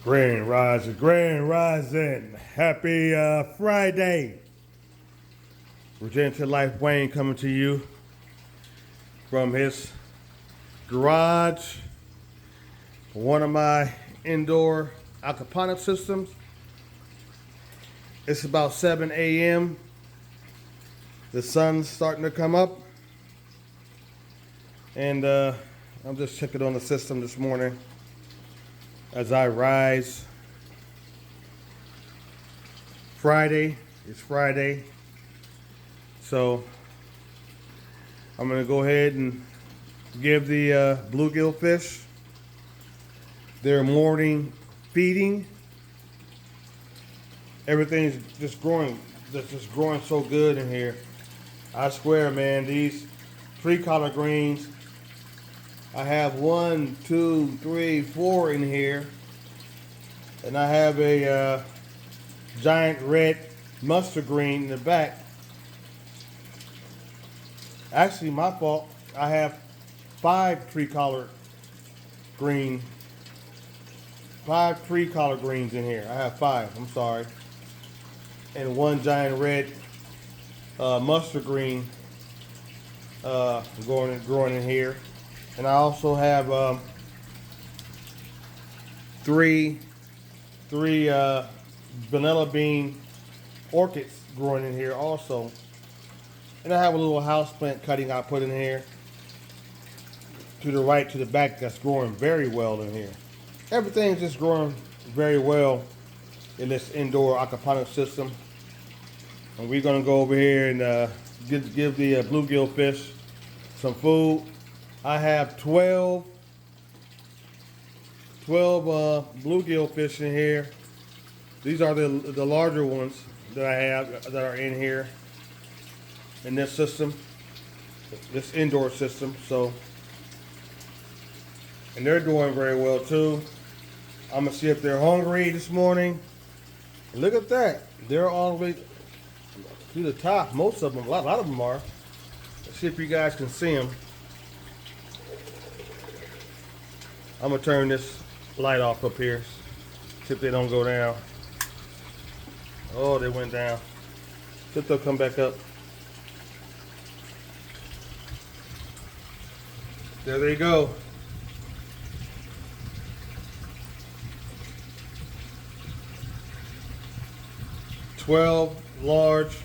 Grand Rising. Happy Friday. Regenerative to Life Wayne coming to you from his garage, one of my indoor aquaponics systems. It's about 7 a.m. The sun's starting to come up, and I'm just checking on the system this morning as I rise. It's Friday, so I'm gonna go ahead and give the bluegill fish their morning feeding. Everything's just growing so good in here. I swear, man, these tree collard greens, I have 1, 2, 3, 4 in here, and I have a giant red mustard green in the back. Actually, my fault. I have 5 tree collard greens in here. I have 5. I'm sorry, and 1 giant red mustard green growing in here. And I also have 3 vanilla bean orchids growing in here also. And I have a little house plant cutting I put in here to the right, to the back, that's growing very well in here. Everything's just growing very well in this indoor aquaponics system. And we're gonna go over here and give the bluegill fish some food. I have 12 bluegill fish in here. These are the larger ones that I have that are in here in this system, this indoor system. So, and they're doing very well too. I'm gonna see if they're hungry this morning. And look at that, they're all the way to the top. Most of them, a lot of them are. Let's see if you guys can see them. I'm gonna turn this light off up here, see if they don't go down. Oh, they went down. See if they'll come back up. There they go. "12 large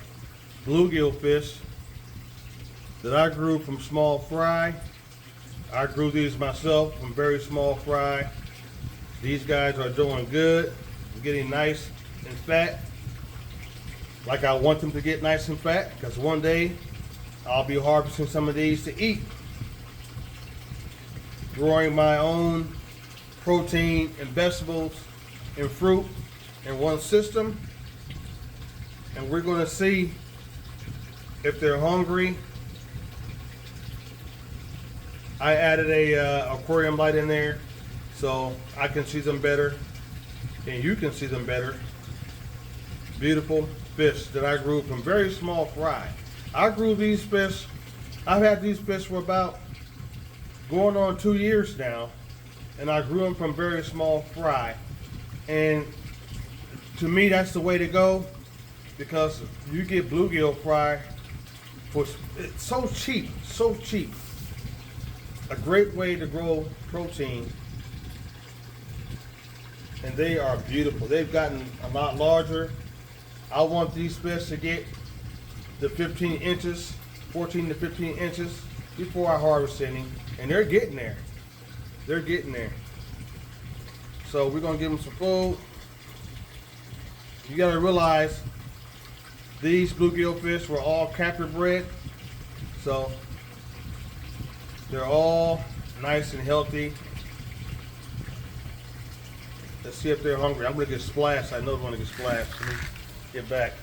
bluegill fish that I grew from small fry. I grew these myself from very small fry. These guys are doing good, getting nice and fat, like I want them to get nice and fat, because one day I'll be harvesting some of these to eat. Growing my own protein and vegetables and fruit in one system. And we're gonna see if they're hungry. I added a aquarium light in there so I can see them better and you can see them better. Beautiful fish that I grew from very small fry. I grew these fish, I've had these fish for about going on 2 years now, and I grew them from very small fry. And to me, that's the way to go, because you get bluegill fry for, it's so cheap, so cheap. A great way to grow protein, and they are beautiful. They've gotten a lot larger. I want these fish to get the 15 inches, 14 to 15 inches before I harvest any, and they're getting there. They're getting there. So we're gonna give them some food. You gotta realize these bluegill fish were all capture bred, so they're all nice and healthy. Let's see if they're hungry. I'm gonna get splashed. I know they're gonna get splashed. Let me get back.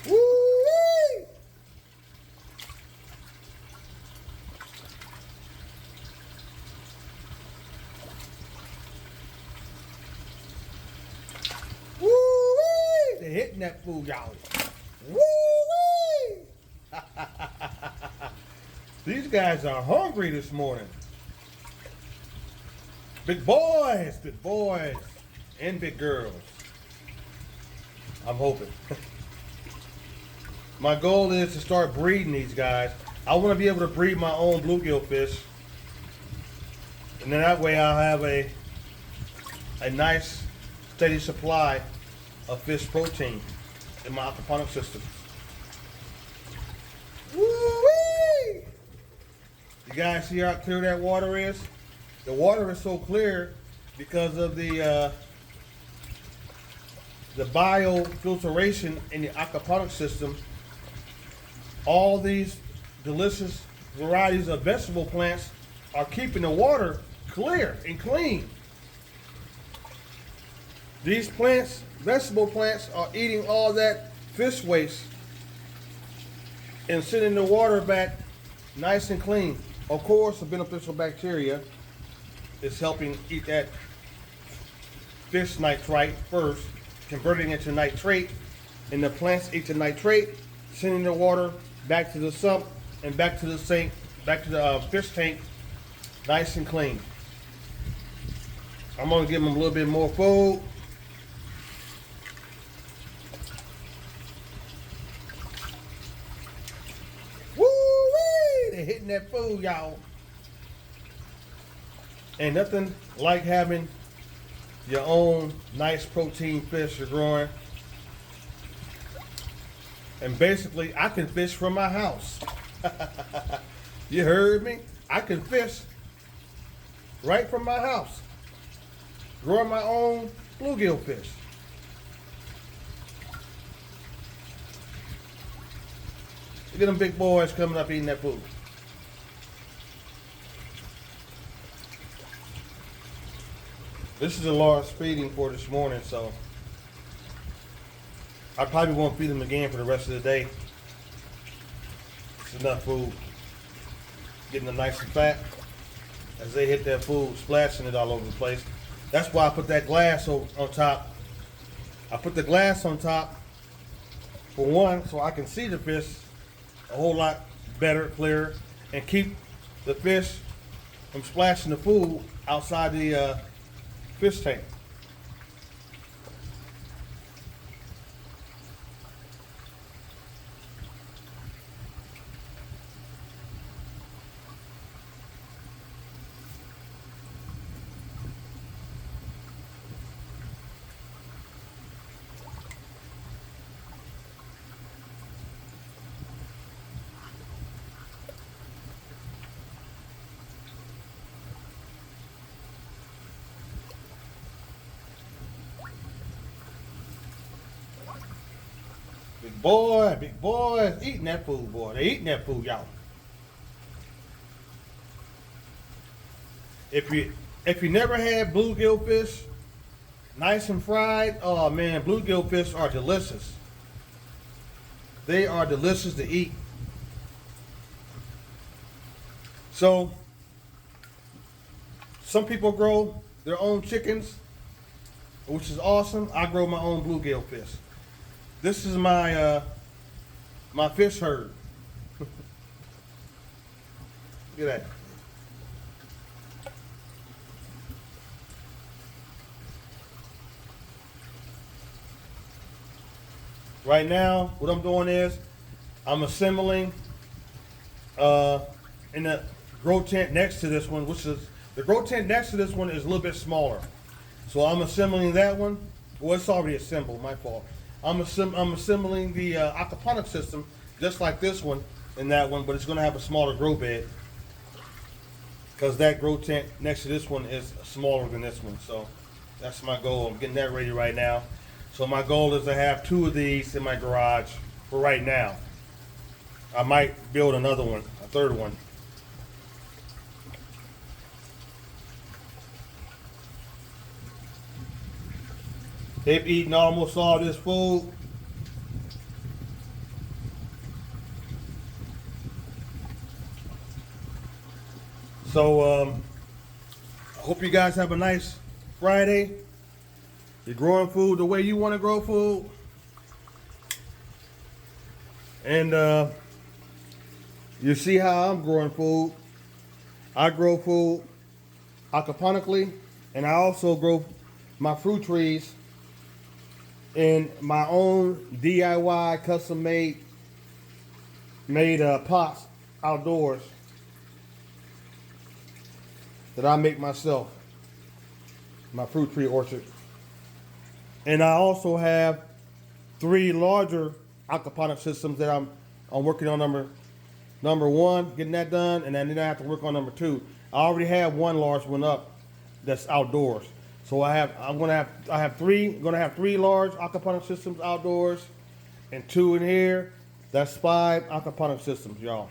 Woo-wee! Woo-wee! They're hitting that food, y'all. Woo-wee! These guys are hungry this morning. Big boys, big boys. and big girls. I'm hoping. My goal is to start breeding these guys. I want to be able to breed my own bluegill fish. And then that way I'll have a nice steady supply of fish protein in my aquaponics systems. Woo-wee! You guys see how clear that water is? The water is so clear because of the biofiltration in the aquaponics system. All these delicious varieties of vegetable plants are keeping the water clear and clean. These plants, vegetable plants, are eating all that fish waste and sending the water back nice and clean. Of course, the beneficial bacteria is helping eat that fish nitrite first, converting it to nitrate, and the plants eat the nitrate, sending the water back to the sump and back to the sink, back to the fish tank, nice and clean. I'm gonna give them a little bit more food. Woo-wee! They're hitting that food, y'all. Ain't nothing like having your own nice protein fish you're growing. And basically, I can fish from my house. You heard me? I can fish right from my house. Growing my own bluegill fish. Look at them big boys coming up eating that food. This is the last feeding for this morning, so I probably won't feed them again for the rest of the day. It's enough food. Getting them nice and fat as they hit that food, splashing it all over the place. That's why I put that glass on top. I put the glass on top for one, so I can see the fish a whole lot better, clearer, and keep the fish from splashing the food outside the fish tank. Big boy, eating that food, boy. They eating that food, y'all. If you never had bluegill fish, nice and fried, oh man, bluegill fish are delicious. They are delicious to eat. So, some people grow their own chickens, which is awesome. I grow my own bluegill fish. This is my my fish herd. Look at that. Right now, what I'm doing is I'm assembling in the grow tent next to this one, which is the grow tent next to this one is a little bit smaller. So I'm assembling that one. Well, it's already assembled. My fault. I'm assembling the aquaponics system just like this one and that one, but it's going to have a smaller grow bed because that grow tent next to this one is smaller than this one. So that's my goal. I'm getting that ready right now. So my goal is to have 2 of these in my garage for right now. I might build another one, a third one. They've eaten almost all this food. So I hope you guys have a nice Friday. You're growing food the way you want to grow food. And you see how I'm growing food. I grow food aquaponically, and I also grow my fruit trees in my own DIY custom made pots outdoors that I make myself, my fruit tree orchard. And I also have 3 larger aquaponics systems that I'm working on. Number 1, getting that done, and then I have to work on number 2. I already have 1 large one up that's outdoors. So I have 3 large aquaponics systems outdoors, and 2 in here. That's 5 aquaponics systems, y'all.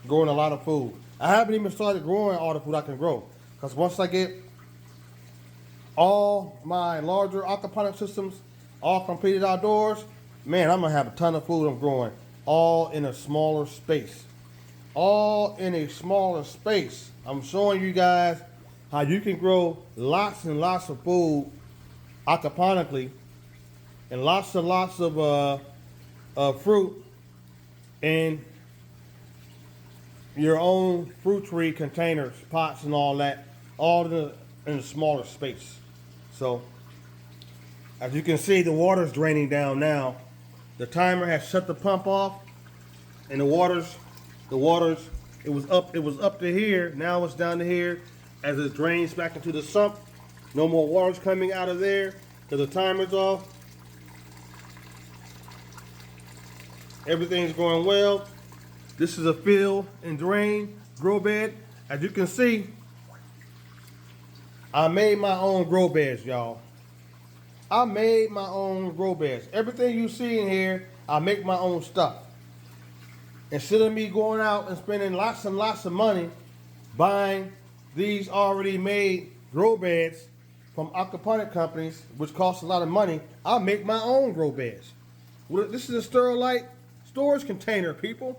Growing a lot of food. I haven't even started growing all the food I can grow, because once I get all my larger aquaponics systems all completed outdoors, man, I'm gonna have a ton of food I'm growing, all in a smaller space. All in a smaller space. I'm showing you guys how you can grow lots and lots of food aquaponically, and lots and lots of fruit in your own fruit tree containers, pots and all that, all in a smaller space. So, as you can see, the water's draining down now. The timer has shut the pump off, and the water's, it was up to here, now it's down to here. As it drains back into the sump, no more water's coming out of there because the timer's off. Everything's going well. This is a fill and drain grow bed. As you can see, I made my own grow beds, y'all. I made my own grow beds. Everything you see in here, I make my own stuff. Instead of me going out and spending lots and lots of money buying these already made grow beds from aquaponic companies, which cost a lot of money, I make my own grow beds. This is a Sterilite storage container, people.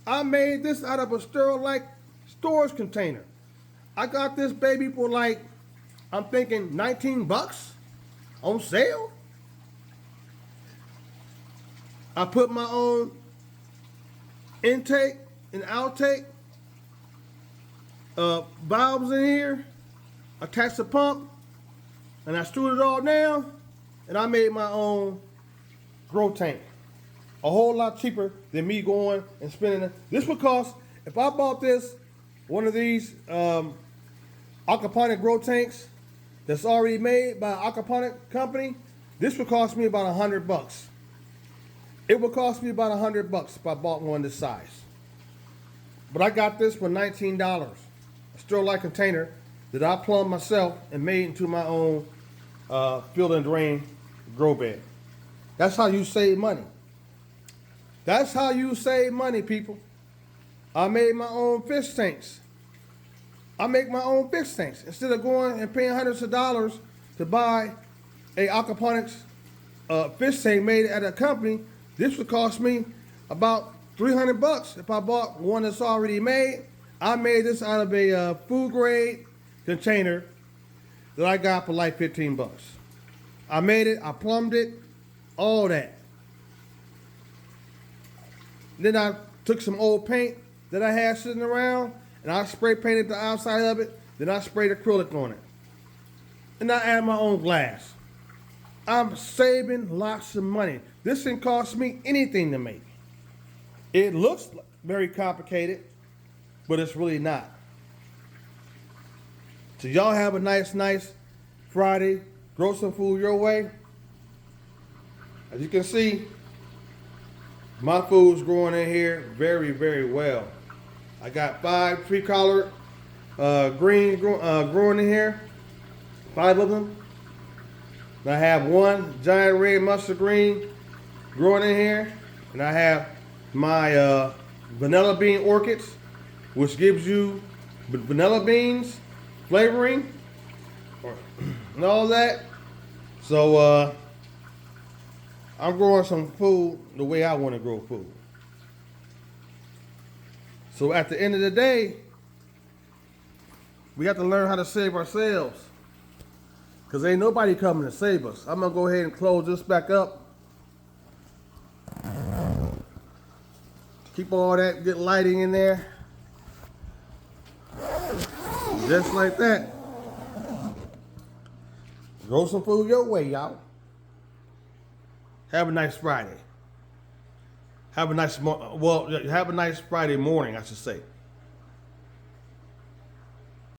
I made this out of a Sterilite storage container. I got this baby for like, I'm thinking 19 bucks on sale. I put my own intake and outtake valves in here, attached the pump, and I screwed it all down, and I made my own grow tank. A whole lot cheaper than me going and spending it. This would cost, if I bought one of these aquaponic grow tanks that's already made by an aquaponic company, this would cost me about 100 bucks. It would cost me about 100 bucks if I bought one this size. But I got this for $19. A Sterilite container that I plumbed myself and made into my own fill and drain grow bed. That's how you save money. That's how you save money, people. I made my own fish tanks. I make my own fish tanks. Instead of going and paying hundreds of dollars to buy a aquaponics fish tank made at a company, this would cost me about 300 bucks if I bought one that's already made. I made this out of a food grade container that I got for like 15 bucks. I made it, I plumbed it, all that. Then I took some old paint that I had sitting around and I spray painted the outside of it. Then I sprayed acrylic on it. And I added my own glass. I'm saving lots of money. This didn't cost me anything to make. It looks very complicated, but it's really not. So y'all have a nice Friday. Grow some food your way. As you can see, my food's growing in here very well. I got 5 tree-collared greens growing in here, 5 of them. And I have 1 giant red mustard green growing in here, and I have my vanilla bean orchids, which gives you vanilla beans flavoring and all that. So I'm growing some food the way I want to grow food. So at the end of the day, we have to learn how to save ourselves, because ain't nobody coming to save us. I'm going to go ahead and close this back up. Keep all that good lighting in there. Just like that. Grow some food your way, y'all. Have a nice Friday. Have a nice Friday morning, I should say.